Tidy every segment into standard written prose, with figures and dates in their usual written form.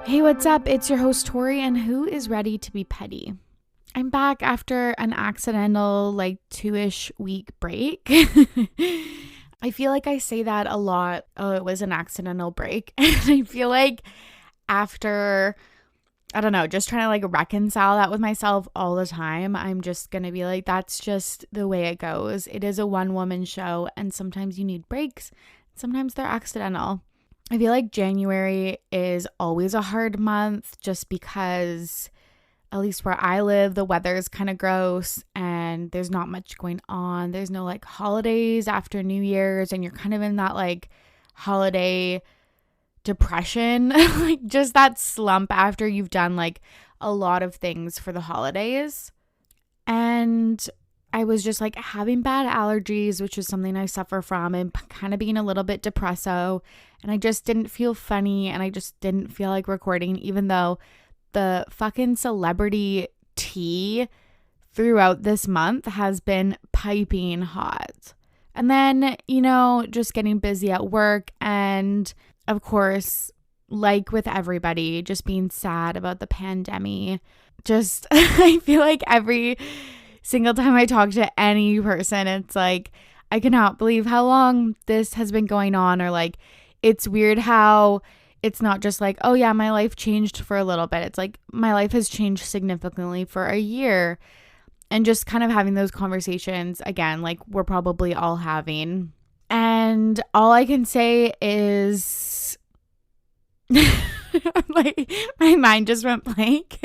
Hey, what's up? It's your host, Tori, and who is ready to be petty? I'm back after an accidental, 2-ish week break. I feel like I say that a lot. Oh, it was an accidental break. And I feel like after, I don't know, just trying to reconcile that with myself all the time, I'm just going to be like, that's just the way it goes. It is a one-woman show, and sometimes you need breaks. Sometimes they're accidental. I feel like January is always a hard month just because, at least where I live, the weather is kind of gross and there's not much going on. There's no holidays after New Year's, and you're kind of in that holiday depression, just that slump after you've done a lot of things for the holidays. And I was just having bad allergies, which is something I suffer from, and kind of being a little bit depresso. And I just didn't feel funny, and I just didn't feel like recording, even though the fucking celebrity tea throughout this month has been piping hot. And then, just getting busy at work, and of course, with everybody, just being sad about the pandemic. Just, I feel like every single time I talk to any person, it's I cannot believe how long this has been going on, or it's weird how it's not just oh yeah, my life changed for a little bit. It's my life has changed significantly for a year. And just kind of having those conversations again, we're probably all having. And all I can say is my mind just went blank.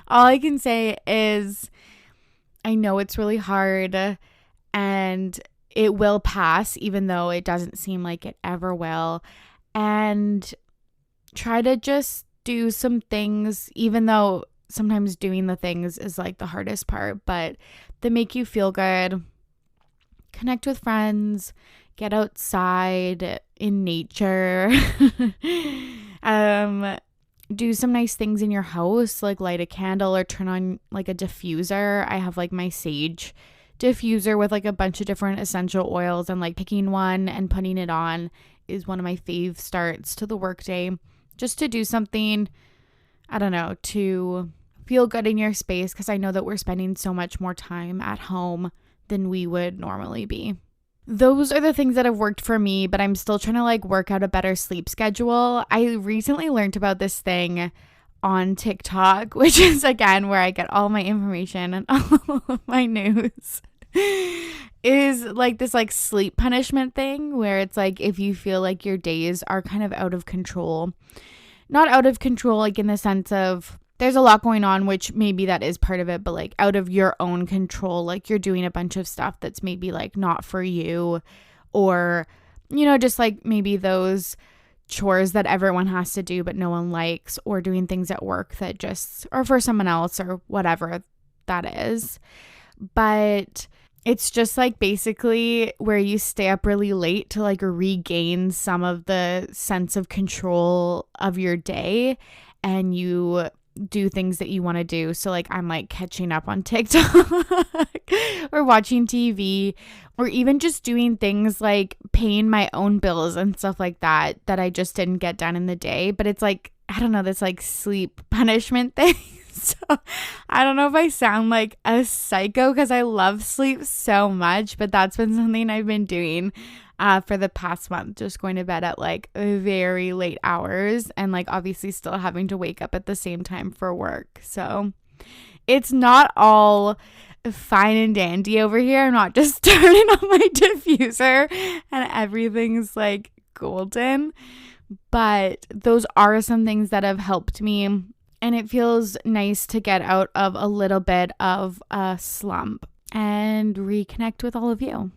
All I can say is I know it's really hard, and it will pass, even though it doesn't seem like it ever will. And try to just do some things, even though sometimes doing the things is the hardest part, but they make you feel good. Connect with friends, get outside in nature, do some nice things in your house, light a candle or turn on a diffuser. I have my sage diffuser with a bunch of different essential oils, and picking one and putting it on is one of my fave starts to the workday. Just to do something, I don't know, to feel good in your space, because I know that we're spending so much more time at home than we would normally be. Those are the things that have worked for me, but I'm still trying to work out a better sleep schedule. I recently learned about this thing on TikTok, which is again where I get all my information and all of my news, is this sleep punishment thing, where it's if you feel your days are kind of out of control, not out of control in the sense of there's a lot going on, which maybe that is part of it, but out of your own control, you're doing a bunch of stuff that's maybe not for you, or just maybe those chores that everyone has to do but no one likes, or doing things at work that just are for someone else, or whatever that is. But it's just basically where you stay up really late to regain some of the sense of control of your day, and you do things that you want to do. So I'm catching up on TikTok or watching TV, or even just doing things paying my own bills and stuff that I just didn't get done in the day. But it's I don't know, this sleep punishment thing. So I don't know if I sound like a psycho, because I love sleep so much, but that's been something I've been doing for the past month, just going to bed at very late hours, and obviously still having to wake up at the same time for work. So it's not all fine and dandy over here. I'm not just turning on my diffuser and everything's golden, but those are some things that have helped me. And it feels nice to get out of a little bit of a slump and reconnect with all of you.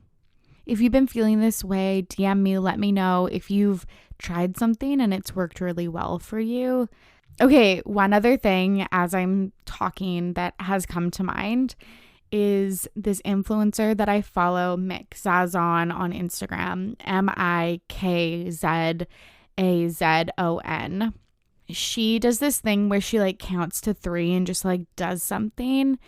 If you've been feeling this way, DM me, let me know if you've tried something and it's worked really well for you. Okay, one other thing as I'm talking that has come to mind is this influencer that I follow, Mikzazon, on Instagram, Mikzazon. She does this thing where she counts to 3 and just does something.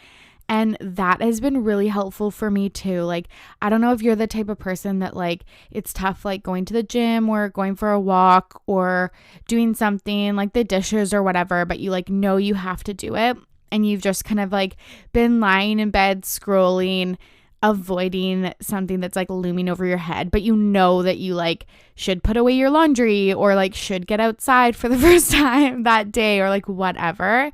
And that has been really helpful for me too. Like, I don't know if you're the type of person that like it's tough like going to the gym or going for a walk or doing something like the dishes or whatever, but you like know you have to do it and you've just kind of like been lying in bed scrolling, avoiding something that's like looming over your head, but you know that you like should put away your laundry or like should get outside for the first time that day or like whatever.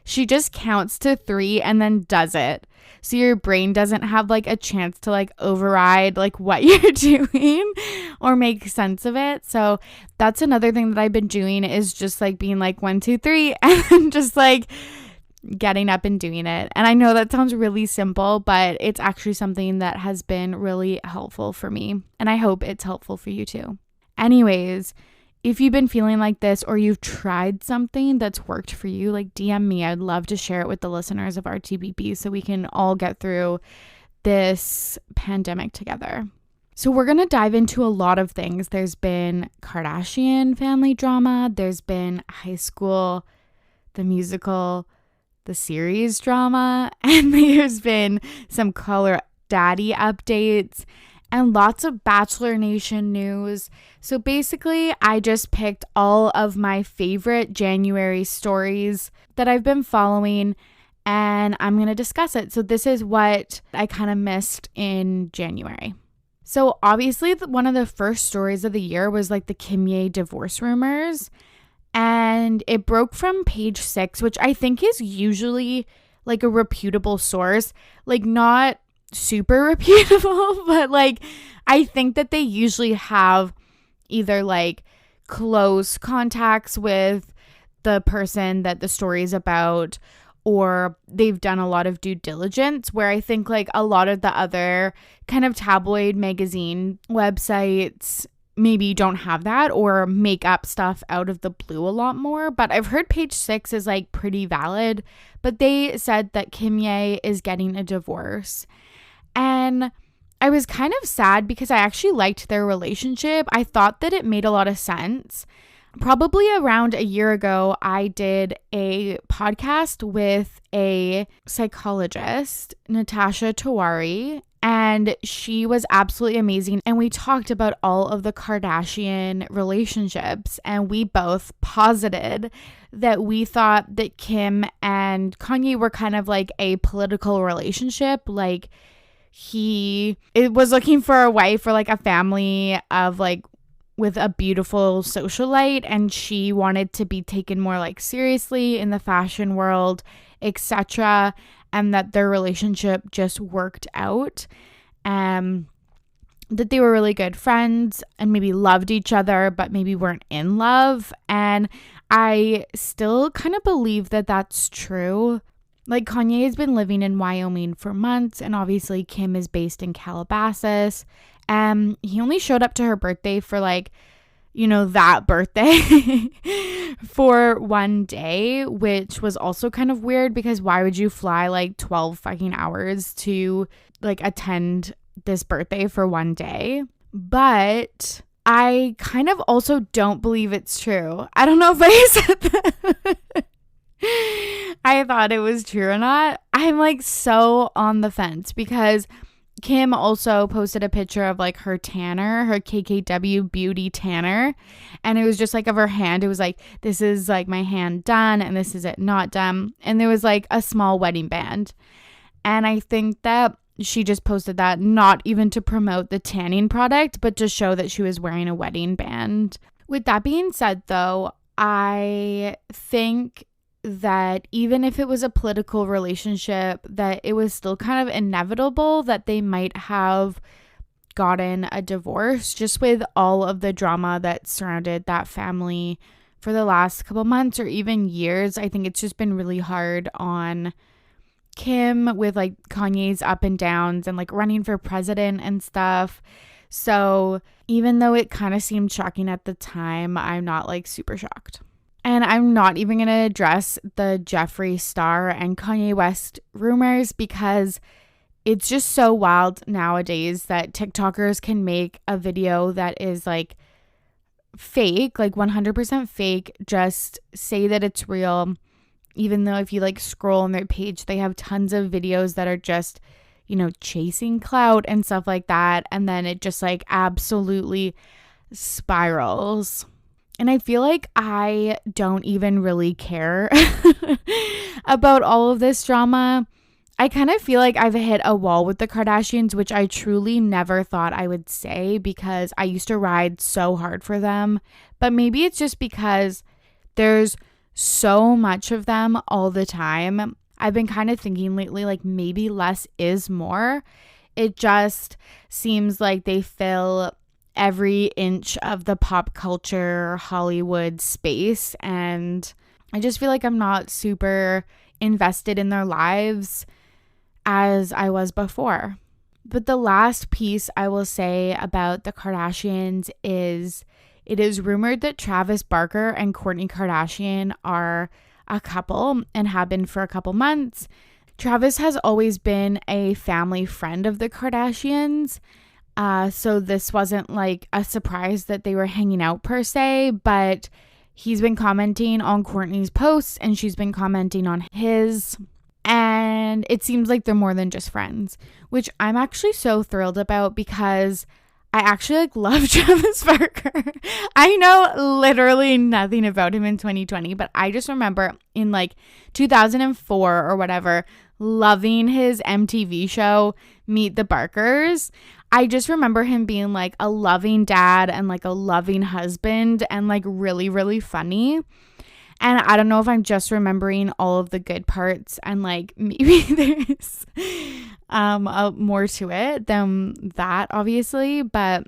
She just counts to 3 and then does it. So your brain doesn't have like a chance to like override like what you're doing or make sense of it. So that's another thing that I've been doing is just like being like 1, 2, 3 and just like getting up and doing it. And I know that sounds really simple, but it's actually something that has been really helpful for me. And I hope it's helpful for you too. Anyways, if you've been feeling like this or you've tried something that's worked for you, like DM me. I'd love to share it with the listeners of RTBP so we can all get through this pandemic together. So we're going to dive into a lot of things. There's been Kardashian family drama. There's been High School, the musical, the series drama. And there's been some Color Daddy updates and lots of Bachelor Nation news. So basically, I just picked all of my favorite January stories that I've been following, and I'm going to discuss it. So this is what I kind of missed in January. So obviously, one of the first stories of the year was like the Kanye divorce rumors, and it broke from Page 6, which I think is usually like a reputable source, like not super reputable, but like I think that they usually have either like close contacts with the person that the story is about, or they've done a lot of due diligence, where I think like a lot of the other kind of tabloid magazine websites maybe don't have that or make up stuff out of the blue a lot more. But I've heard Page 6 is like pretty valid, but they said that Kanye is getting a divorce. And I was kind of sad because I actually liked their relationship. I thought that it made a lot of sense. Probably around a year ago, I did a podcast with a psychologist, Natasha Tawari, and she was absolutely amazing. And we talked about all of the Kardashian relationships, and we both posited that we thought that Kim and Kanye were kind of like a political relationship. Like it was looking for a wife or like a family of like with a beautiful socialite, and she wanted to be taken more like seriously in the fashion world, etc., and that their relationship just worked out, that they were really good friends and maybe loved each other but maybe weren't in love. And I still kind of believe that that's true. Like, Kanye has been living in Wyoming for months, and obviously Kim is based in Calabasas. He only showed up to her birthday for like, you know, that birthday for one day, which was also kind of weird because why would you fly like 12 fucking hours to like attend this birthday for one day? But I kind of also don't believe it's true. I don't know if I said that. I thought it was true or not. I'm like so on the fence because Kim also posted a picture of like her tanner, her KKW beauty tanner, and it was just like of her hand. It was like, this is like my hand done and this is it not done. And there was like a small wedding band. And I think that she just posted that not even to promote the tanning product, but to show that she was wearing a wedding band. With that being said though, I think that even if it was a political relationship, that it was still kind of inevitable that they might have gotten a divorce, just with all of the drama that surrounded that family for the last couple months or even years. I think it's just been really hard on Kim with like Kanye's up and downs and like running for president and stuff. So even though it kind of seemed shocking at the time, I'm not like super shocked. And I'm not even going to address the Jeffree Star and Kanye West rumors because it's just so wild nowadays that TikTokers can make a video that is like fake, like 100% fake, just say that it's real even though if you like scroll on their page, they have tons of videos that are just, you know, chasing clout and stuff like that. And then it just like absolutely spirals. And I feel like I don't even really care about all of this drama. I kind of feel like I've hit a wall with the Kardashians, which I truly never thought I would say because I used to ride so hard for them. But maybe it's just because there's so much of them all the time. I've been kind of thinking lately, like maybe less is more. It just seems like they fill every inch of the pop culture Hollywood space, and I just feel like I'm not super invested in their lives as I was before. But the last piece I will say about the Kardashians is it is rumored that Travis Barker and Kourtney Kardashian are a couple and have been for a couple months. Travis has always been a family friend of the Kardashians. So this wasn't like a surprise that they were hanging out per se, but he's been commenting on Kourtney's posts and she's been commenting on his. And it seems like they're more than just friends, which I'm actually so thrilled about because I actually like love Travis Barker. I know literally nothing about him in 2020, but I just remember in like 2004 or whatever, loving his MTV show, Meet the Barkers. I just remember him being like a loving dad and like a loving husband and like really, really funny. And I don't know if I'm just remembering all of the good parts and like maybe there's more to it than that, obviously. But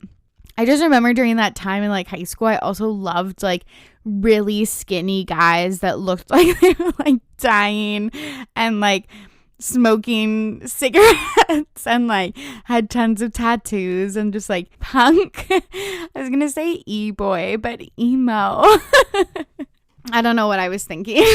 I just remember during that time in like high school, I also loved like really skinny guys that looked like they were like dying and like smoking cigarettes and like had tons of tattoos and just like punk. I was gonna say e-boy, but emo. I don't know what I was thinking.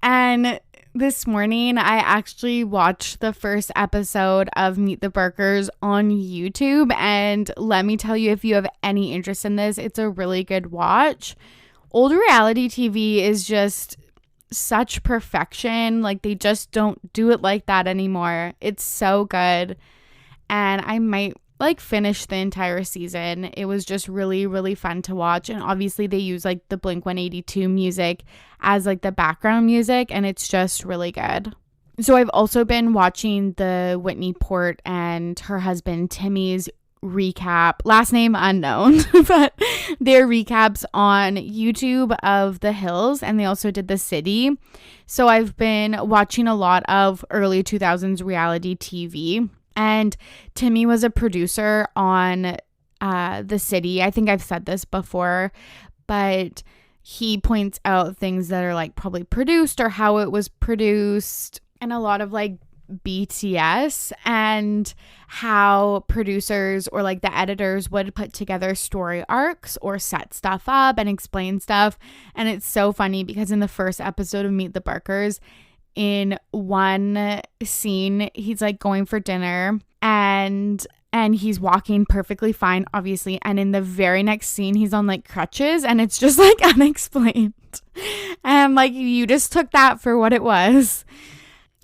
And this morning, I actually watched the first episode of Meet the Barkers on YouTube. And let me tell you, if you have any interest in this, it's a really good watch. Old reality TV is just such perfection. Like, they just don't do it like that anymore. It's so good. And I might like finish the entire season. It was just really, really fun to watch. And obviously they use like the Blink-182 music as like the background music, and it's just really good. So I've also been watching the Whitney Port and her husband Timmy's recap, last name unknown, but their recaps on YouTube of The Hills, and they also did The City. So I've been watching a lot of early 2000s reality TV. And Timmy was a producer on The City. I think I've said this before, but he points out things that are like probably produced or how it was produced, and a lot of like BTS and how producers or like the editors would put together story arcs or set stuff up and explain stuff. And it's so funny because in the first episode of Meet the Barkers, in one scene, he's like going for dinner and he's walking perfectly fine, obviously. And in the very next scene, he's on like crutches and it's just like unexplained. And like, you just took that for what it was.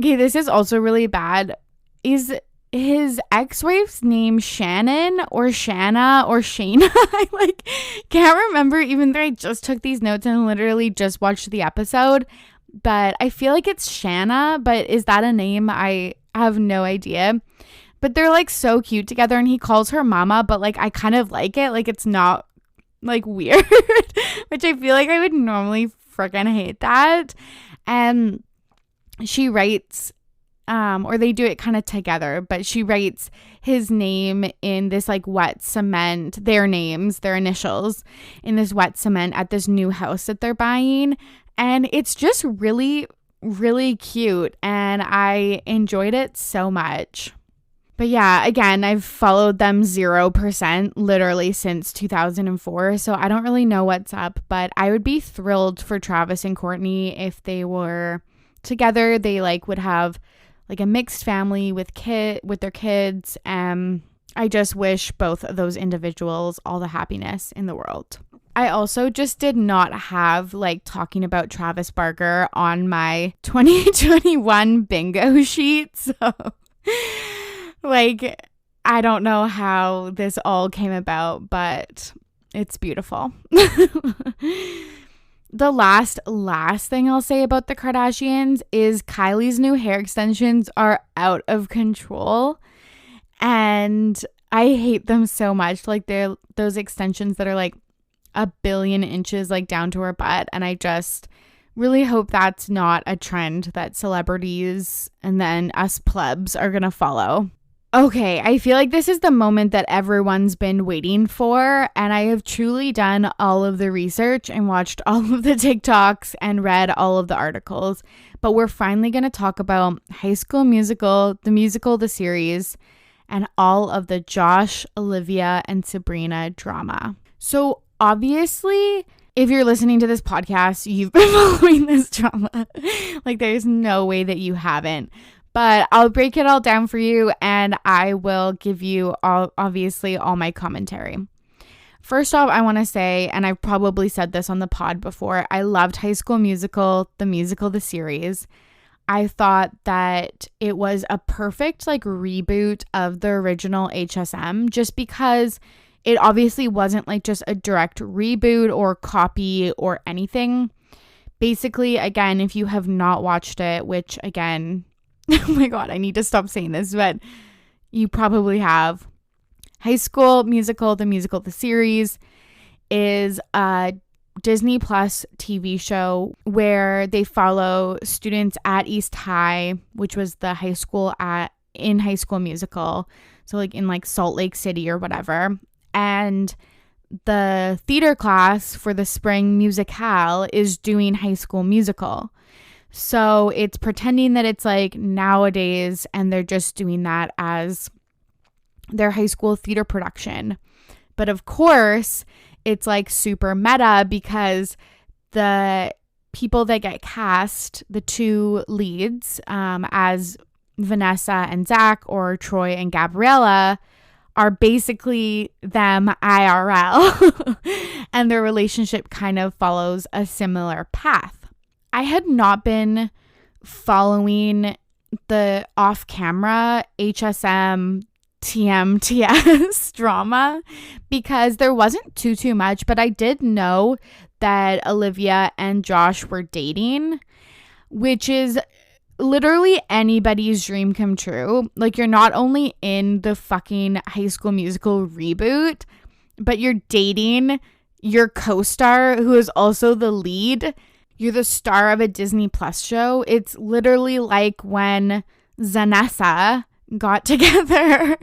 Okay, this is also really bad. Is his ex-wife's name Shannon or Shanna or Shayna? I like can't remember, even though I just took these notes and literally just watched the episode. But I feel like it's Shanna, but is that a name? I have no idea. But they're like so cute together, and he calls her mama, but like I kind of like it. Like it's not like weird, which I feel like I would normally freaking hate that. And she writes, or they do it kind of together, but she writes his name in this like wet cement, their names, their initials in this wet cement at this new house that they're buying. And it's just really, really cute. And I enjoyed it so much. But yeah, again, I've followed them 0% literally since 2004. So I don't really know what's up. But I would be thrilled for Travis and Kourtney if they were together. They like would have like a mixed family with their kids. I just wish both of those individuals all the happiness in the world. I also just did not have like talking about Travis Barker on my 2021 bingo sheet. So like, I don't know how this all came about, but it's beautiful. The last thing I'll say about the Kardashians is Kylie's new hair extensions are out of control. And I hate them so much. Like, they're those extensions that are like 1 billion inches like down to her butt. And I just really hope that's not a trend that celebrities and then us plebs are going to follow. Okay, I feel like this is the moment that everyone's been waiting for, and I have truly done all of the research and watched all of the TikToks and read all of the articles, but we're finally going to talk about High School Musical, the series, and all of the Josh, Olivia, and Sabrina drama. So obviously, if you're listening to this podcast, you've been following this drama. Like, there's no way that you haven't. But I'll break it all down for you, and I will give you all my commentary. First off, I want to say, and I've probably said this on the pod before, I loved High School Musical, the series. I thought that it was a perfect like reboot of the original HSM, just because it obviously wasn't like just a direct reboot or copy or anything. Basically, again, if you have not watched it, which again, oh my God, I need to stop saying this, but you probably have. High School Musical, the series is a Disney Plus TV show where they follow students at East High, which was the high school in High School Musical. So like in like Salt Lake City or whatever. And the theater class for the spring musicale is doing High School Musical. So it's pretending that it's like nowadays, and they're just doing that as their high school theater production. But of course, it's like super meta because the people that get cast, the two leads, as Vanessa and Zach, or Troy and Gabriella, are basically them IRL. And their relationship kind of follows a similar path. I had not been following the off-camera HSM TMTS drama because there wasn't too much, but I did know that Olivia and Josh were dating, which is literally anybody's dream come true. Like, you're not only in the fucking High School Musical reboot, but you're dating your co-star who is also the lead. You're the star of a Disney Plus show. It's literally like when Zanessa got together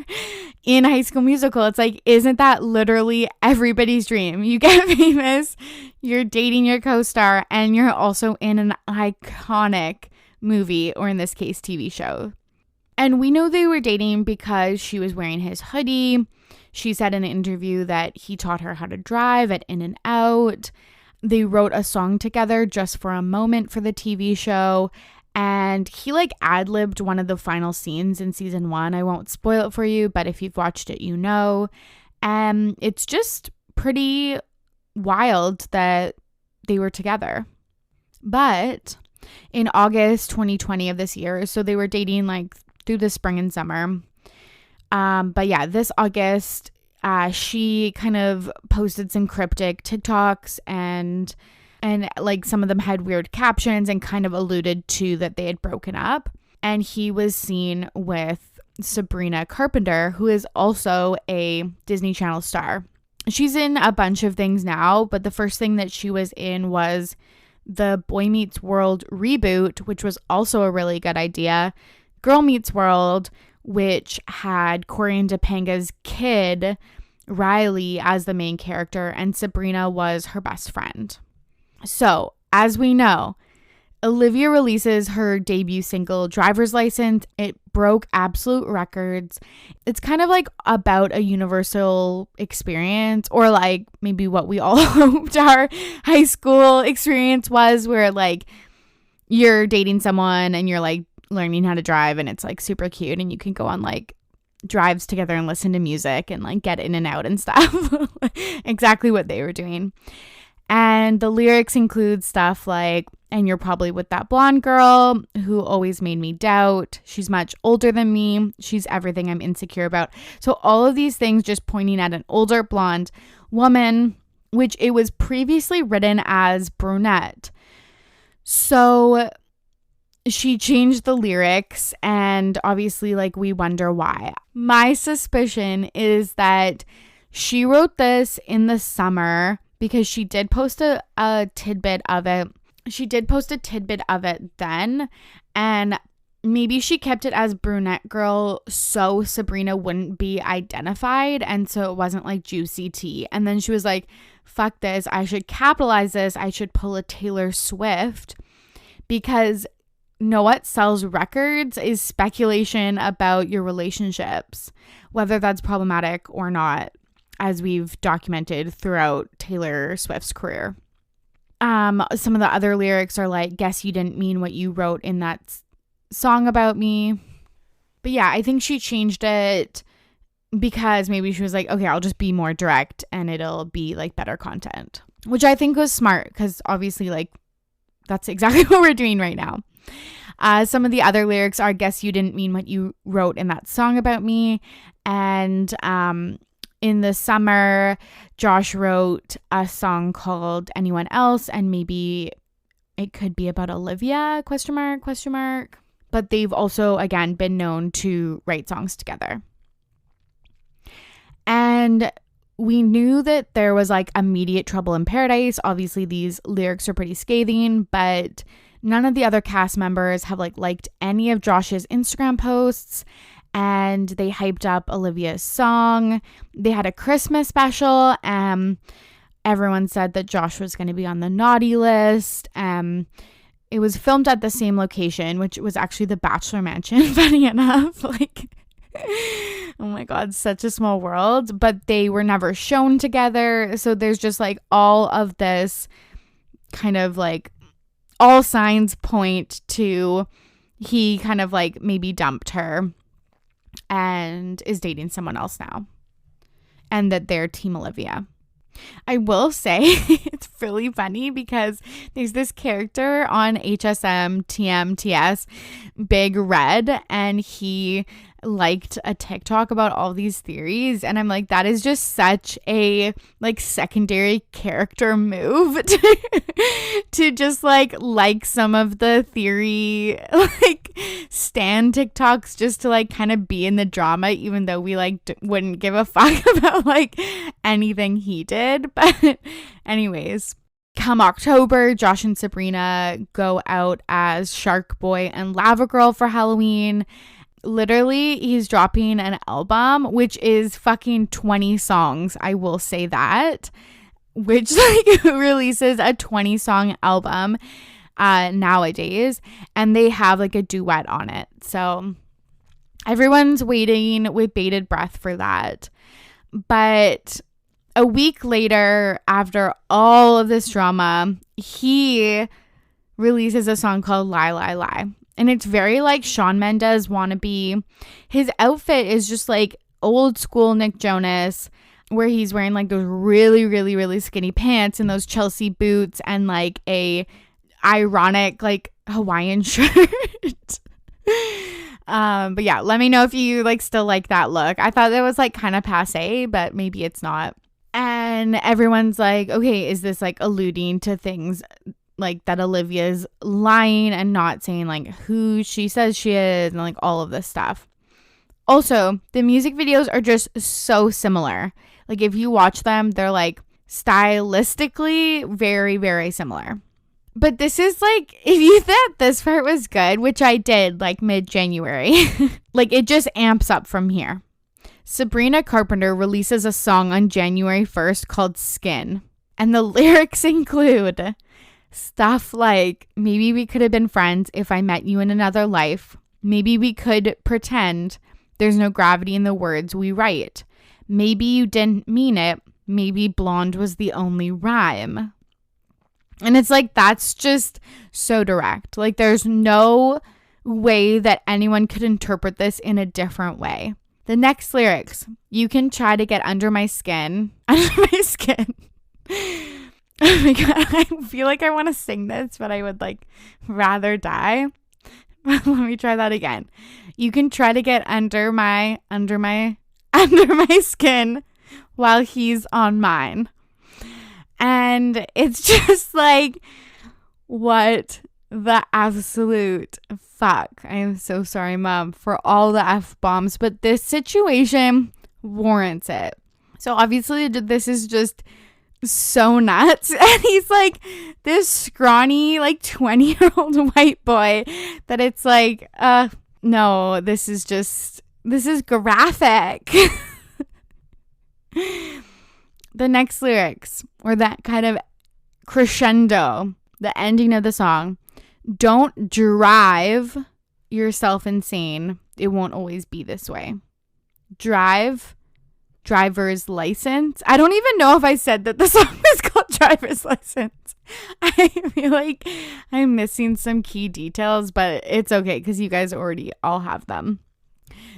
in High School Musical. It's like, isn't that literally everybody's dream? You get famous, you're dating your co-star, and you're also in an iconic movie, or in this case, TV show. And we know they were dating because she was wearing his hoodie. She said in an interview that he taught her how to drive at In-N-Out. They wrote a song together just for a moment for the TV show, and he like ad-libbed one of the final scenes in season 1. I won't spoil it for you, but if you've watched it, you know. And it's just pretty wild that they were together. But in August 2020 of this year, so they were dating like through the spring and summer. But yeah, this August, she kind of posted some cryptic TikToks and like some of them had weird captions and kind of alluded to that they had broken up. And he was seen with Sabrina Carpenter, who is also a Disney Channel star. She's in a bunch of things now, but the first thing that she was in was the Boy Meets World reboot, which was also a really good idea. Girl Meets World, which had Corey and Topanga's kid, Riley, as the main character, and Sabrina was her best friend. So, as we know, Olivia releases her debut single, Driver's License. It broke absolute records. It's kind of like about a universal experience, or like maybe what we all hoped our high school experience was, where like you're dating someone and you're like learning how to drive and it's like super cute and you can go on like drives together and listen to music and like get in and out and stuff. Exactly what they were doing. And the lyrics include stuff like, and you're probably with that blonde girl who always made me doubt. She's much older than me. She's everything I'm insecure about. So all of these things just pointing at an older blonde woman, which it was previously written as brunette. So she changed the lyrics, and obviously like we wonder why. My suspicion is that she wrote this in the summer because she did post a tidbit of it. She did post a tidbit of it then, and maybe she kept it as brunette girl so Sabrina wouldn't be identified, and so it wasn't like juicy tea. And then she was like, fuck this, I should capitalize this, I should pull a Taylor Swift, because know what sells records is speculation about your relationships, whether that's problematic or not, as we've documented throughout Taylor Swift's career. Some of the other lyrics are like, guess you didn't mean what you wrote in that song about me. But yeah, I think she changed it because maybe she was like, okay, I'll just be more direct and it'll be like better content, which I think was smart because obviously like that's exactly what we're doing right now. Some of the other lyrics are, guess you didn't mean what you wrote in that song about me. And in the summer, Josh wrote a song called Anyone Else, and maybe it could be about Olivia, ? But they've also, again, been known to write songs together. And we knew that there was like immediate trouble in paradise. Obviously, these lyrics are pretty scathing, but none of the other cast members have like liked any of Josh's Instagram posts. And they hyped up Olivia's song. They had a Christmas special. Everyone said that Josh was going to be on the naughty list. It was filmed at the same location, which was actually the Bachelor Mansion, funny enough. Like, oh my God, such a small world. But they were never shown together. So there's just like all of this kind of like, all signs point to he kind of like maybe dumped her and is dating someone else now, and that they're Team Olivia. I will say it's really funny because there's this character on HSM TMTS, Big Red, and he liked a TikTok about all these theories, and I'm like, that is just such a like secondary character move to just like some of the theory like stan TikToks just to like kind of be in the drama, even though we like wouldn't give a fuck about like anything he did. But anyways, come October, Josh and Sabrina go out as Shark Boy and Lava Girl for Halloween. Literally, he's dropping an album, which is fucking 20 songs. I will say that, which like releases a 20 song album nowadays, and they have like a duet on it. So everyone's waiting with bated breath for that. But a week later, after all of this drama, he releases a song called Lie, Lie, Lie. And it's very like Shawn Mendes wannabe. His outfit is just like old school Nick Jonas, where he's wearing like those really, really, really skinny pants and those Chelsea boots and like a ironic like Hawaiian shirt. But yeah, let me know if you like still like that look. I thought that was like kind of passé, but maybe it's not. And everyone's like, okay, is this like alluding to things like that Olivia's lying and not saying like who she says she is and like all of this stuff. Also, the music videos are just so similar. Like if you watch them, they're like stylistically very, very similar. But this is like, if you thought this part was good, which I did like mid-January, like it just amps up from here. Sabrina Carpenter releases a song on January 1st called Skin. And the lyrics include stuff like, maybe we could have been friends if I met you in another life. Maybe we could pretend there's no gravity in the words we write. Maybe you didn't mean it. Maybe blonde was the only rhyme. And it's like, that's just so direct. Like there's no way that anyone could interpret this in a different way. The next lyrics, you can try to get under my skin. Under my skin. Oh my God, I feel like I want to sing this, but I would like rather die. Let me try that again. You can try to get under my skin while he's on mine. And it's just like, what the absolute fuck. I am so sorry, Mom, for all the F-bombs, but this situation warrants it. So obviously this is just so nuts. And he's like this scrawny, like 20-year-old white boy that it's like, no, this is graphic. The next lyrics, or that kind of crescendo, the ending of the song, don't drive yourself insane. It won't always be this way. Driver's license. I don't even know if I said that the song is called Driver's License. I feel like I'm missing some key details, but it's okay because you guys already all have them.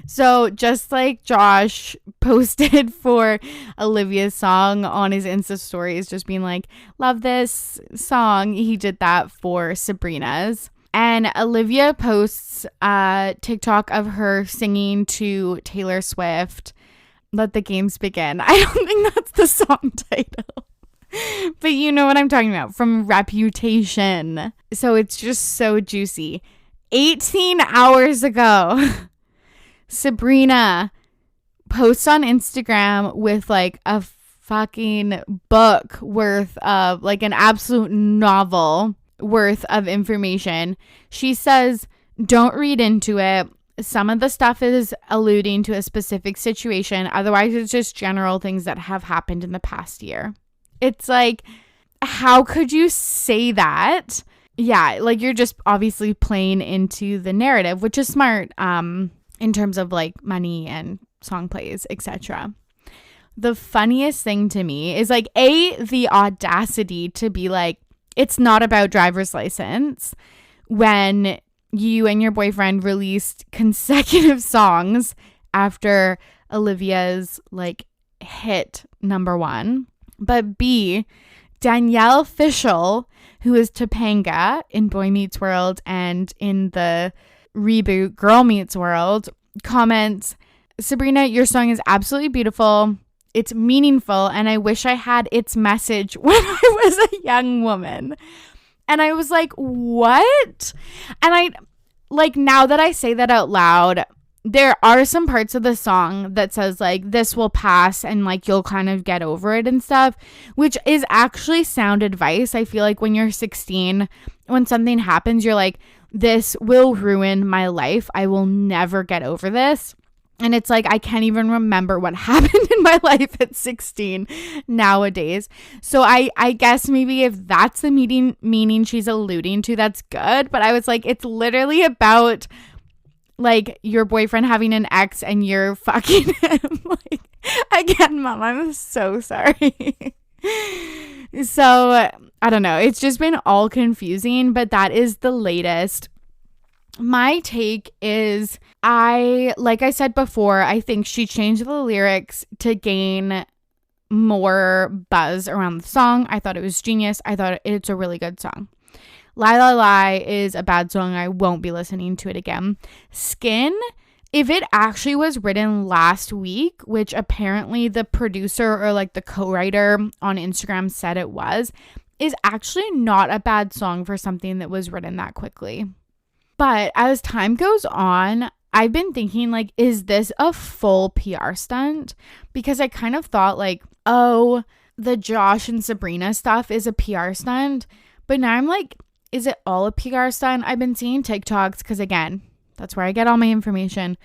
So just like Josh posted for Olivia's song on his Insta stories, just being like, love this song, he did that for Sabrina's. And Olivia posts a TikTok of her singing to Taylor Swift, Let the Games Begin. I don't think that's the song title, but you know what I'm talking about, from Reputation. So it's just so juicy. 18 hours ago, Sabrina posts on Instagram with like a fucking book worth of, like an absolute novel worth of information. She says, don't read into it. Some of the stuff is alluding to a specific situation. Otherwise, it's just general things that have happened in the past year. It's like, how could you say that? Yeah, like you're just obviously playing into the narrative, which is smart in terms of like money and song plays, etc. The funniest thing to me is like, the audacity to be like, it's not about driver's license when you and your boyfriend released consecutive songs after Olivia's like hit number 1. But B, Danielle Fishel, who is Topanga in Boy Meets World and in the reboot Girl Meets World, comments, Sabrina, your song is absolutely beautiful. It's meaningful, and I wish I had its message when I was a young woman. And I was like, what? And I, like, now that I say that out loud, there are some parts of the song that says, like, this will pass and, like, you'll kind of get over it and stuff, which is actually sound advice. I feel like when you're 16, when something happens, you're like, this will ruin my life. I will never get over this. And it's like, I can't even remember what happened in my life at 16 nowadays. So I guess maybe if that's the meaning she's alluding to, that's good. But I was like, it's literally about like your boyfriend having an ex and you're fucking him. Like, again, Mom, I'm so sorry. So I don't know. It's just been all confusing, but that is the latest. My take is, like I said before, I think she changed the lyrics to gain more buzz around the song. I thought it was genius. I thought it's a really good song. Lie Lie Lie is a bad song. I won't be listening to it again. Skin, if it actually was written last week, which apparently the producer or like the co-writer on Instagram said it was, is actually not a bad song for something that was written that quickly. But as time goes on, I've been thinking, like, is this a full PR stunt? Because I kind of thought, like, oh, the Josh and Sabrina stuff is a PR stunt. But now I'm like, is it all a PR stunt? I've been seeing TikToks, because again, that's where I get all my information,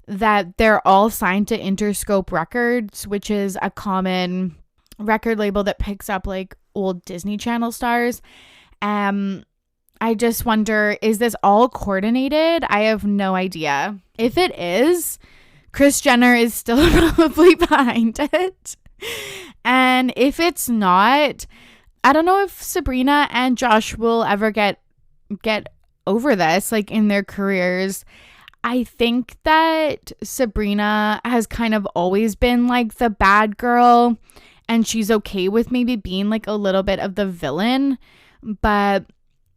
that they're all signed to Interscope Records, which is a common record label that picks up, like, old Disney Channel stars. I just wonder, is this all coordinated? I have no idea. If it is, Kris Jenner is still probably behind it. And if it's not, I don't know if Sabrina and Josh will ever get over this, like, in their careers. I think that Sabrina has kind of always been like the bad girl, and she's okay with maybe being like a little bit of the villain, but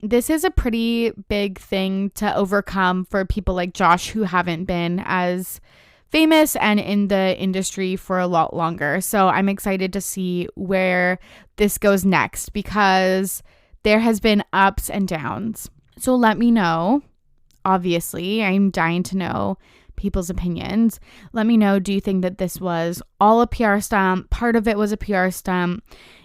this is a pretty big thing to overcome for people like Josh who haven't been as famous and in the industry for a lot longer. So I'm excited to see where this goes next, because there has been ups and downs. So let me know. Obviously, I'm dying to know people's opinions. Let me know, do you think that this was all a PR stunt? Part of it was a PR stunt.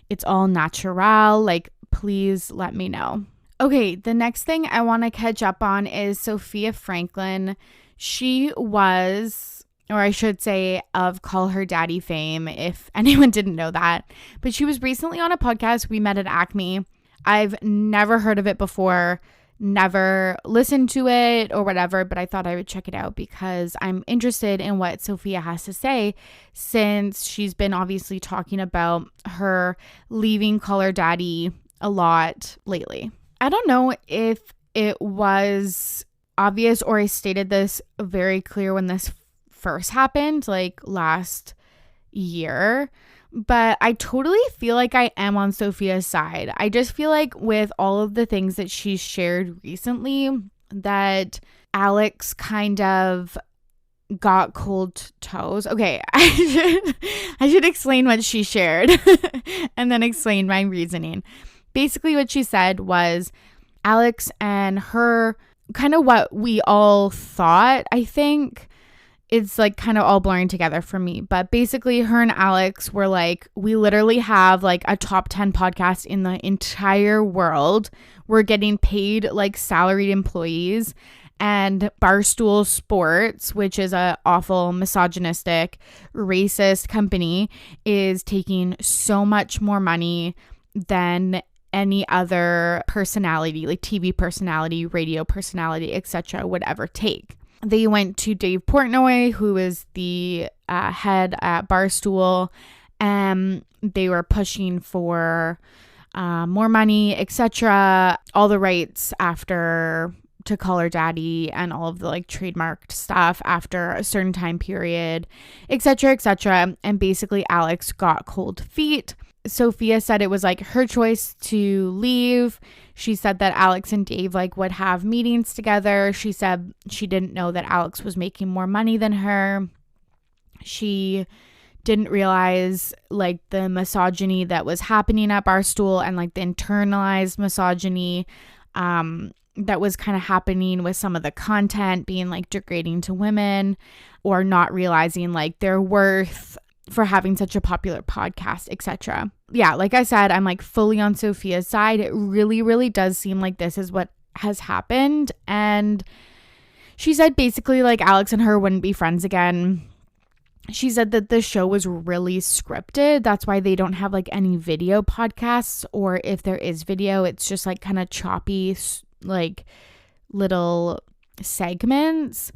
It's all natural. Like, please let me know. Okay, the next thing I want to catch up on is Sofia Franklin. She was, or I should say, of Call Her Daddy fame, if anyone didn't know that. But she was recently on a podcast, We Met at Acme. I've never heard of it before, never listened to it or whatever, but I thought I would check it out because I'm interested in what Sofia has to say, since she's been obviously talking about her leaving Call Her Daddy a lot lately. I don't know if it was obvious or I stated this very clear when this first happened, like last year, but I totally feel like I am on Sofia's side. I just feel like with all of the things that she's shared recently, that Alex kind of got cold toes. Okay, I should explain what she shared and then explain my reasoning. Basically, what she said was Alex and her, kind of what we all thought, I think. It's like kind of all blurring together for me. But basically, her and Alex were like, we literally have like a top 10 podcast in the entire world. We're getting paid like salaried employees. And Barstool Sports, which is a awful, misogynistic, racist company, is taking so much more money than any other personality, like TV personality, radio personality, etc., would ever take. They went to Dave Portnoy, who is the head at Barstool, and they were pushing for more money, etc., all the rights after to Call Her Daddy and all of the like trademarked stuff after a certain time period, etc., etc. And basically Alex got cold feet. Sofia said it was like her choice to leave. She said that Alex and Dave like would have meetings together. She said she didn't know that Alex was making more money than her. She didn't realize like the misogyny that was happening at Barstool and like the internalized misogyny that was kind of happening with some of the content being like degrading to women, or not realizing like their worth for having such a popular podcast, etc. Yeah, like I said, I'm like fully on Sofia's side. It really, really does seem like this is what has happened. And she said basically like Alex and her wouldn't be friends again. She said that the show was really scripted. That's why they don't have like any video podcasts, or if there is video, it's just like kind of choppy, like little segments.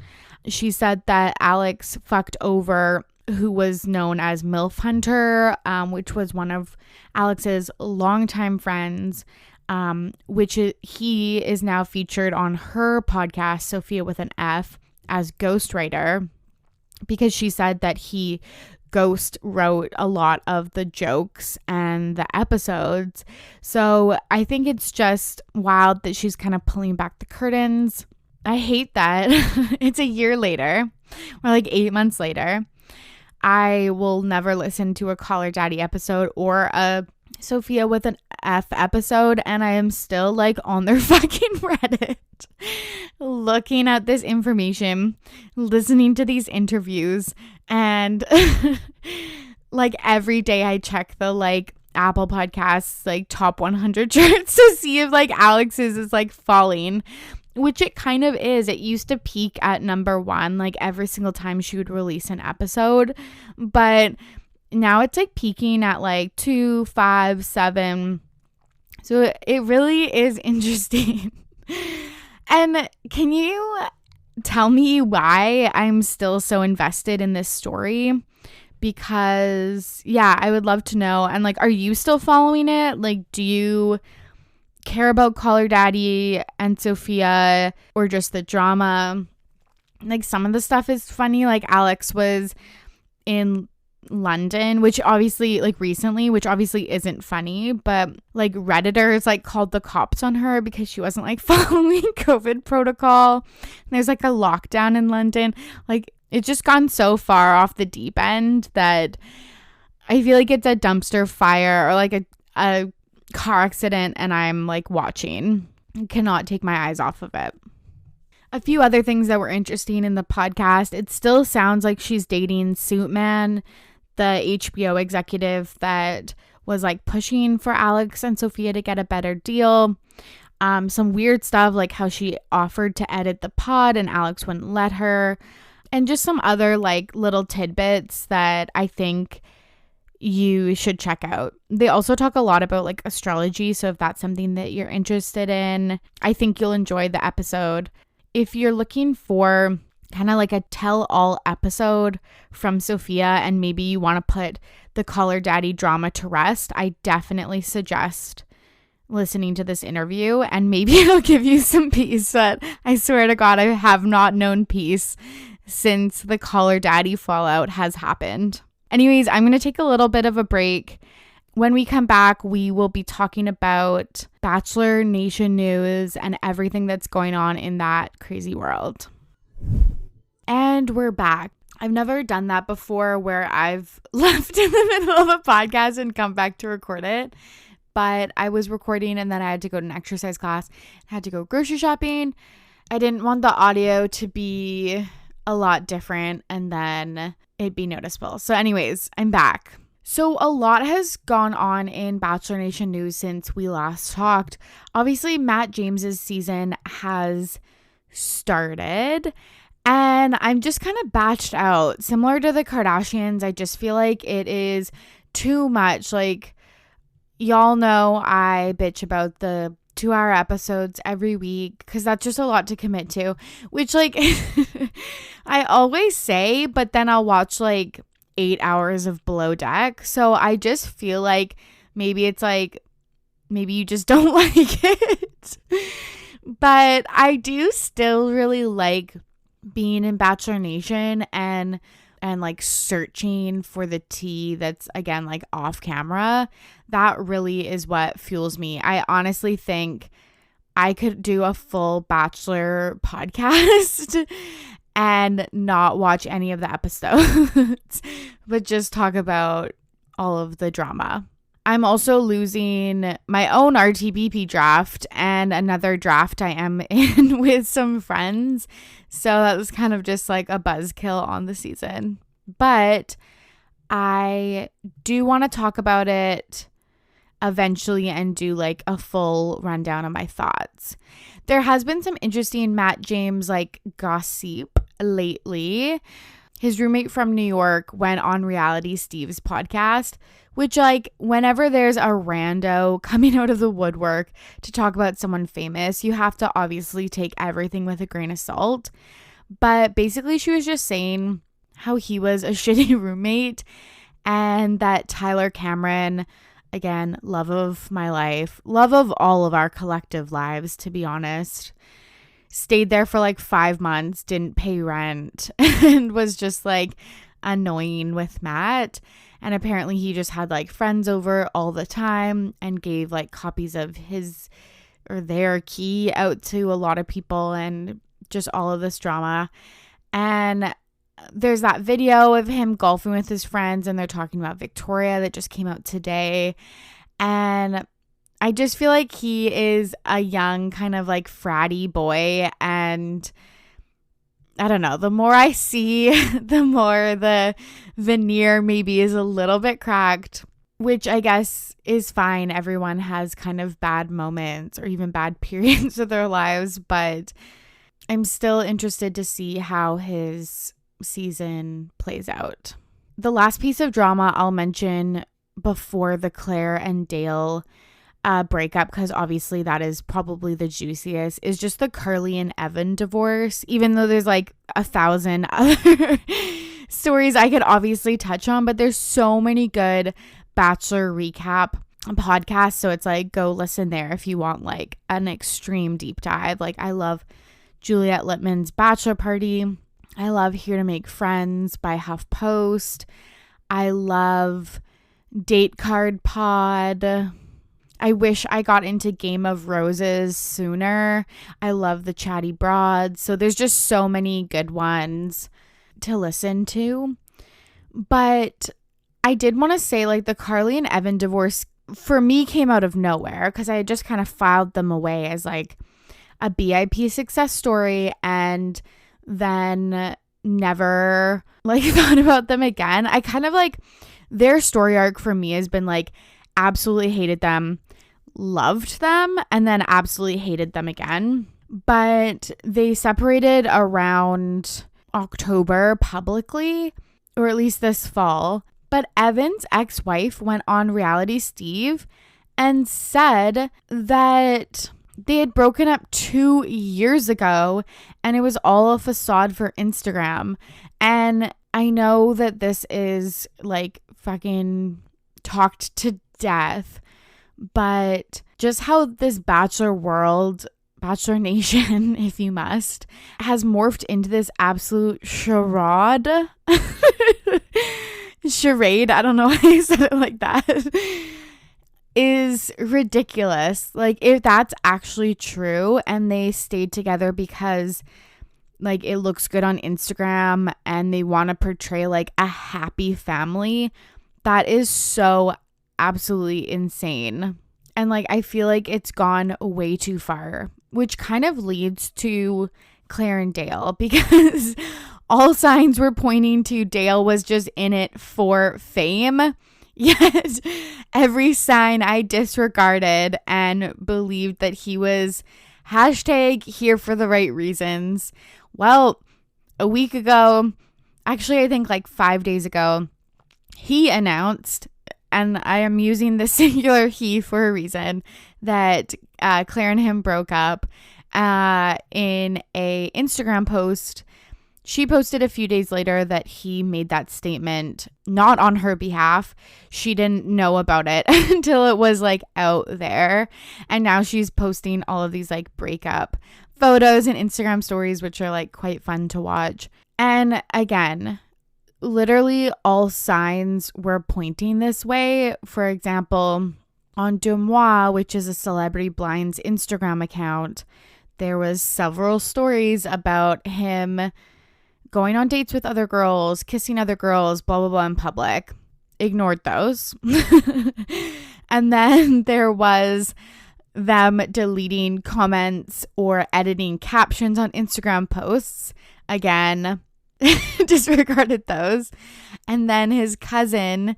She said that Alex fucked over who was known as MILF Hunter, which was one of Alex's longtime friends, he is now featured on her podcast, Sofia with an F, as ghostwriter, because she said that he ghost wrote a lot of the jokes and the episodes. So I think it's just wild that she's kind of pulling back the curtains. I hate that. It's a year later, or like 8 months later. I will never listen to a Call Her Daddy episode or a Sofia with an F episode, and I am still like on their fucking Reddit looking at this information, listening to these interviews, and like every day I check the like Apple Podcasts like top 100 charts to see if like Alex's is like falling, which it kind of is. It used to peak at number 1 like every single time she would release an episode, but now it's like peaking at like 2, 5, 7. So it really is interesting. And can you tell me why I'm still so invested in this story? Because yeah, I would love to know. And like, are you still following it? Like, do you care about Call Her Daddy and Sofia, or just the drama? Like some of the stuff is funny. Like Alex was in London, which obviously like recently, which obviously isn't funny, but like Redditors like called the cops on her because she wasn't like following COVID protocol. There's like a lockdown in London. Like it's just gone so far off the deep end that I feel like it's a dumpster fire or like a car accident, and I'm like watching. Cannot take my eyes off of it. A few other things that were interesting in the podcast. It still sounds like she's dating Suitman, the HBO executive that was like pushing for Alex and Sofia to get a better deal. Some weird stuff like how she offered to edit the pod and Alex wouldn't let her. And just some other like little tidbits that I think you should check out. They also talk a lot about like astrology. So if that's something that you're interested in, I think you'll enjoy the episode. If you're looking for kind of like a tell-all episode from Sofia and maybe you want to put the Caller Daddy drama to rest, I definitely suggest listening to this interview, and maybe it'll give you some peace. But I swear to God, I have not known peace since the Caller Daddy fallout has happened. Anyways, I'm going to take a little bit of a break. When we come back, we will be talking about Bachelor Nation news and everything that's going on in that crazy world. And we're back. I've never done that before where I've left in the middle of a podcast and come back to record it. But I was recording and then I had to go to an exercise class. I had to go grocery shopping. I didn't want the audio to be a lot different and then it'd be noticeable. So anyways, I'm back. So a lot has gone on in Bachelor Nation news since we last talked. Obviously, Matt James's season has started and I'm just kind of batched out. Similar to the Kardashians, I just feel like it is too much. Like, y'all know I bitch about the 2-hour episodes every week because that's just a lot to commit to, which like I always say, but then I'll watch like 8 hours of Below Deck. So I just feel like maybe it's like, maybe you just don't like it. But I do still really like being in Bachelor Nation and like searching for the tea that's again like off camera. That really is what fuels me. I honestly think I could do a full Bachelor podcast and not watch any of the episodes, but just talk about all of the drama. I'm also losing my own RTBP draft and another draft I am in with some friends. So that was kind of just like a buzzkill on the season. But I do want to talk about it eventually and do like a full rundown of my thoughts. There has been some interesting Matt James like gossip lately. His roommate from New York went on Reality Steve's podcast, which like whenever there's a rando coming out of the woodwork to talk about someone famous, you have to obviously take everything with a grain of salt. But basically she was just saying how he was a shitty roommate and that Tyler Cameron, again, love of my life, love of all of our collective lives, to be honest, stayed there for like 5 months, didn't pay rent, and was just like annoying with Matt. And apparently he just had like friends over all the time and gave like copies of his or their key out to a lot of people and just all of this drama. And there's that video of him golfing with his friends and they're talking about Victoria that just came out today. And I just feel like he is a young kind of like fratty boy, and I don't know, the more I see, the more the veneer maybe is a little bit cracked, which I guess is fine. Everyone has kind of bad moments or even bad periods of their lives, but I'm still interested to see how his season plays out. The last piece of drama I'll mention before the Clare and Dale breakup, because obviously that is probably the juiciest, is just the Carly and Evan divorce. Even though there's like 1,000 other stories I could obviously touch on, but there's so many good Bachelor recap podcasts, so it's like go listen there if you want like an extreme deep dive. Like I love Juliette Littman's Bachelor Party. I love Here to Make Friends by HuffPost. I love Date Card Pod. I wish I got into Game of Roses sooner. I love the Chatty Broads. So there's just so many good ones to listen to. But I did want to say, like, the Carly and Evan divorce for me came out of nowhere because I had just kind of filed them away as like a BIP success story and then never like thought about them again. I kind of like their story arc for me has been like absolutely hated them, loved them, and then absolutely hated them again. But they separated around October publicly, or at least this fall. But Evan's ex-wife went on Reality Steve and said that they had broken up 2 years ago and it was all a facade for Instagram. And I know that this is like fucking talked to death, but just how this Bachelor world, Bachelor Nation, if you must, has morphed into this absolute charade. Charade, I don't know why I said it like that, is ridiculous. Like, if that's actually true and they stayed together because like it looks good on Instagram and they want to portray like a happy family, that is so absolutely insane. And like I feel like it's gone way too far, which kind of leads to Clare and Dale, because all signs were pointing to Dale was just in it for fame. Yet every sign I disregarded and believed that he was #here for the right reasons. Well, a week ago, actually I think like 5 days ago, he announced, and I am using the singular he for a reason, that Clare and him broke up in a Instagram post. She posted a few days later that he made that statement, not on her behalf. She didn't know about it until it was like out there. And now she's posting all of these like breakup photos and Instagram stories, which are like quite fun to watch. And again, literally all signs were pointing this way. For example, on Dumois, which is a Celebrity Blinds Instagram account, there was several stories about him going on dates with other girls, kissing other girls, blah, blah, blah in public. Ignored those. And then there was them deleting comments or editing captions on Instagram posts. Again, disregarded those. And then his cousin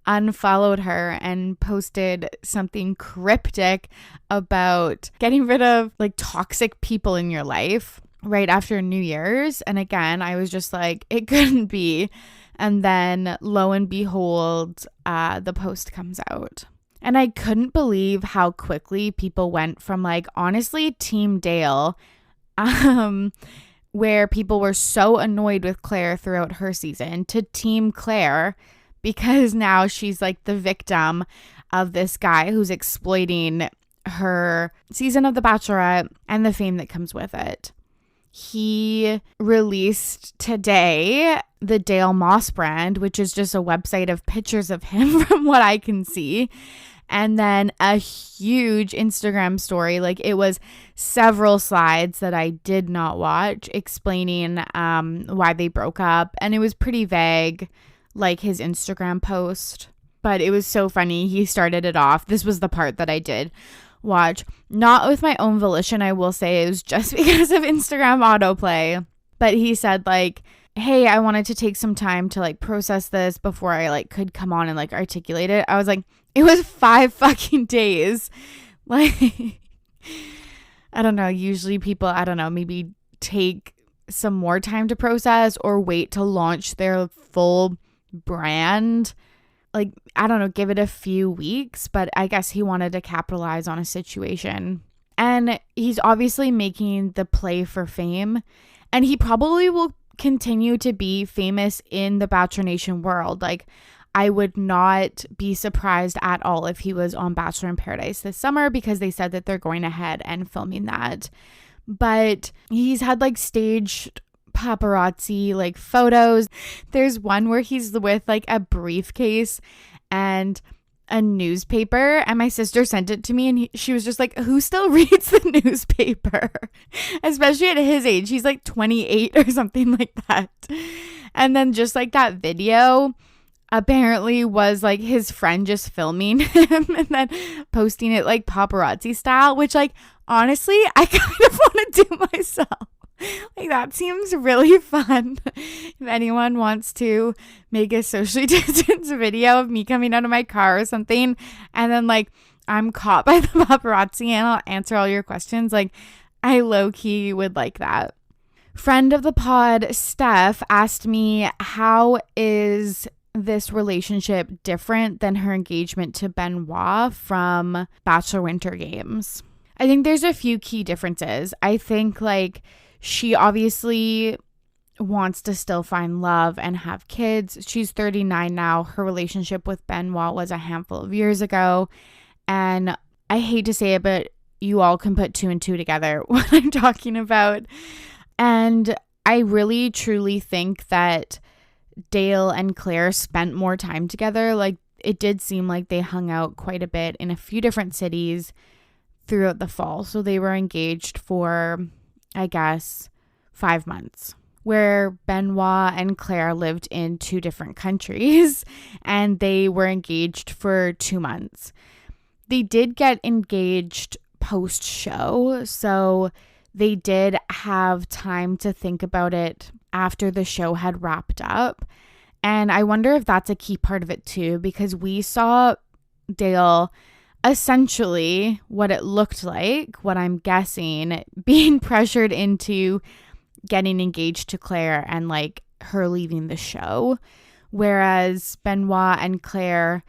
unfollowed her and posted something cryptic about getting rid of like toxic people in your life right after New Year's. And again, I was just like, it couldn't be. And then lo and behold, the post comes out. And I couldn't believe how quickly people went from like, honestly, Team Dale, where people were so annoyed with Clare throughout her season, to Team Clare, because now she's like the victim of this guy who's exploiting her season of The Bachelorette and the fame that comes with it. He released today the Dale Moss brand, which is just a website of pictures of him from what I can see. And then a huge Instagram story, like it was several slides that I did not watch, explaining why they broke up. And it was pretty vague, like his Instagram post. But it was so funny. He started it off. This was the part that I did watch. Not with my own volition, I will say. It was just because of Instagram autoplay. But he said like, hey, I wanted to take some time to like process this before I like could come on and like articulate it. I was like, it was 5 fucking days. Like, I don't know. Usually people, I don't know, maybe take some more time to process or wait to launch their full brand. Like, I don't know, give it a few weeks, but I guess he wanted to capitalize on a situation. And he's obviously making the play for fame, and he probably will continue to be famous in the Bachelor Nation world. Like, I would not be surprised at all if he was on Bachelor in Paradise this summer, because they said that they're going ahead and filming that. But he's had like staged paparazzi like photos. There's one where he's with like a briefcase and a newspaper, and my sister sent it to me, and she was just like, who still reads the newspaper? Especially at his age. He's like 28 or something like that. And then just like that video apparently was like his friend just filming him and then posting it like paparazzi style, which like honestly I kind of want to do myself. Like that seems really fun. If anyone wants to make a socially distanced video of me coming out of my car or something, and then like I'm caught by the paparazzi and I'll answer all your questions, like I low-key would like that. Friend of the pod, Steph, asked me, how is this relationship different than her engagement to Benoit from Bachelor Winter Games? I think there's a few key differences. I think like she obviously wants to still find love and have kids. She's 39 now. Her relationship with Benoit was a handful of years ago. And I hate to say it, but you all can put two and two together what I'm talking about. And I really, truly think that Dale and Clare spent more time together. Like it did seem like they hung out quite a bit in a few different cities throughout the fall. So they were engaged for, I guess, 5 months, where Benoit and Clare lived in 2 different countries and they were engaged for 2 months. They did get engaged post-show, so they did have time to think about it after the show had wrapped up. And I wonder if that's a key part of it too, because we saw Dale essentially what it looked like, what I'm guessing, being pressured into getting engaged to Clare and like her leaving the show. Whereas Benoit and Clare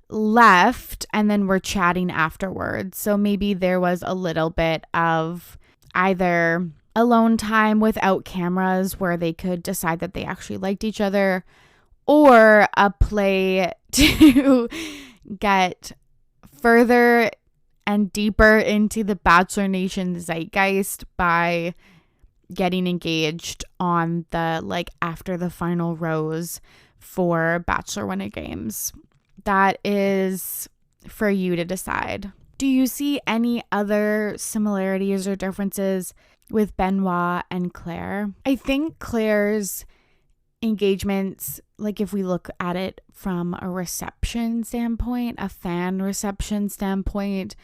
left and then were chatting afterwards. So maybe there was a little bit of either alone time without cameras where they could decide that they actually liked each other, or a play to get further and deeper into the Bachelor Nation zeitgeist by getting engaged on the like after the final rose for Bachelor Winter Games. That is for you to decide. Do you see any other similarities or differences with Benoit and Clare? I think Clare's engagements, like if we look at it from a reception standpoint, a fan reception standpoint,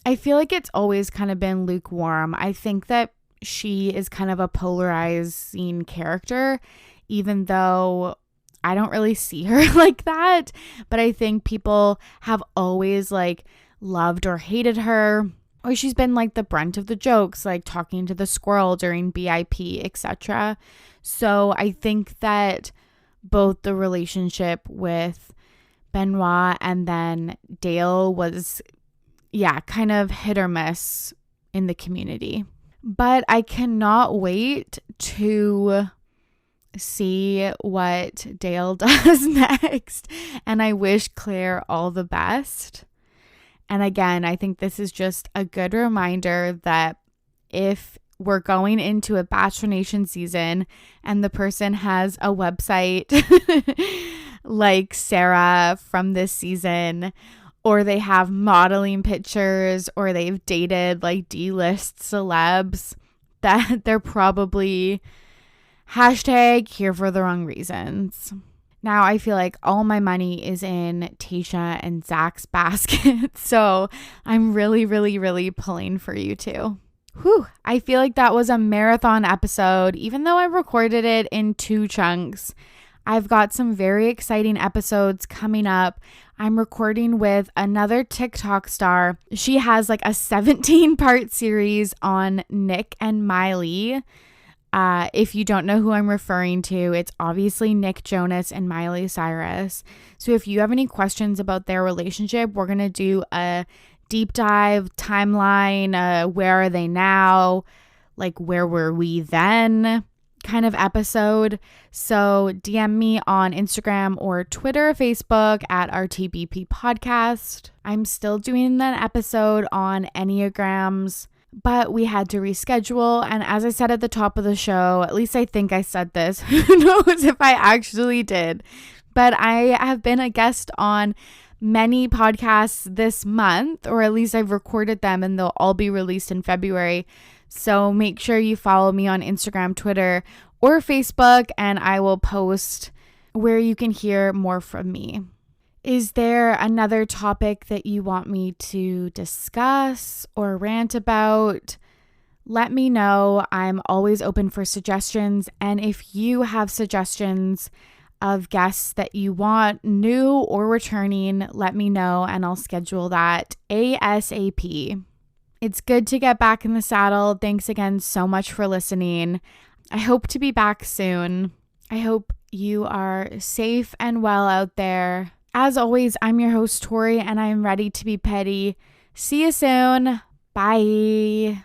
I feel like it's always kind of been lukewarm. I think that she is kind of a polarizing character, even though I don't really see her like that. But I think people have always like loved or hated her, or she's been like the brunt of the jokes, like talking to the squirrel during BIP, etc. So I think that both the relationship with Benoit and then Dale was, kind of hit or miss in the community. But I cannot wait to see what Dale does next. And I wish Clare all the best. And again, I think this is just a good reminder that if we're going into a Bachelor Nation season and the person has a website like Sarah from this season, or they have modeling pictures, or they've dated like D-list celebs, that they're probably #here for the wrong reasons. Now I feel like all my money is in Tayshia and Zach's basket, so I'm really, really, really pulling for you too. Whew, I feel like that was a marathon episode, even though I recorded it in 2 chunks. I've got some very exciting episodes coming up. I'm recording with another TikTok star. She has like a 17-part series on Nick and Miley. If you don't know who I'm referring to, it's obviously Nick Jonas and Miley Cyrus. So if you have any questions about their relationship, we're going to do a deep dive timeline. Where are they now? Like, where were we then? Kind of episode. So DM me on Instagram or Twitter, Facebook at RTBP Podcast. I'm still doing an episode on Enneagrams. but we had to reschedule. And as I said at the top of the show, at least I think I said this, who knows if I actually did, but I have been a guest on many podcasts this month, or at least I've recorded them, and they'll all be released in February. So make sure you follow me on Instagram, Twitter, or Facebook, and I will post where you can hear more from me. Is there another topic that you want me to discuss or rant about? Let me know. I'm always open for suggestions. And if you have suggestions of guests that you want, new or returning, let me know and I'll schedule that ASAP. It's good to get back in the saddle. Thanks again so much for listening. I hope to be back soon. I hope you are safe and well out there. As always, I'm your host, Tori, and I'm ready to be petty. See you soon. Bye.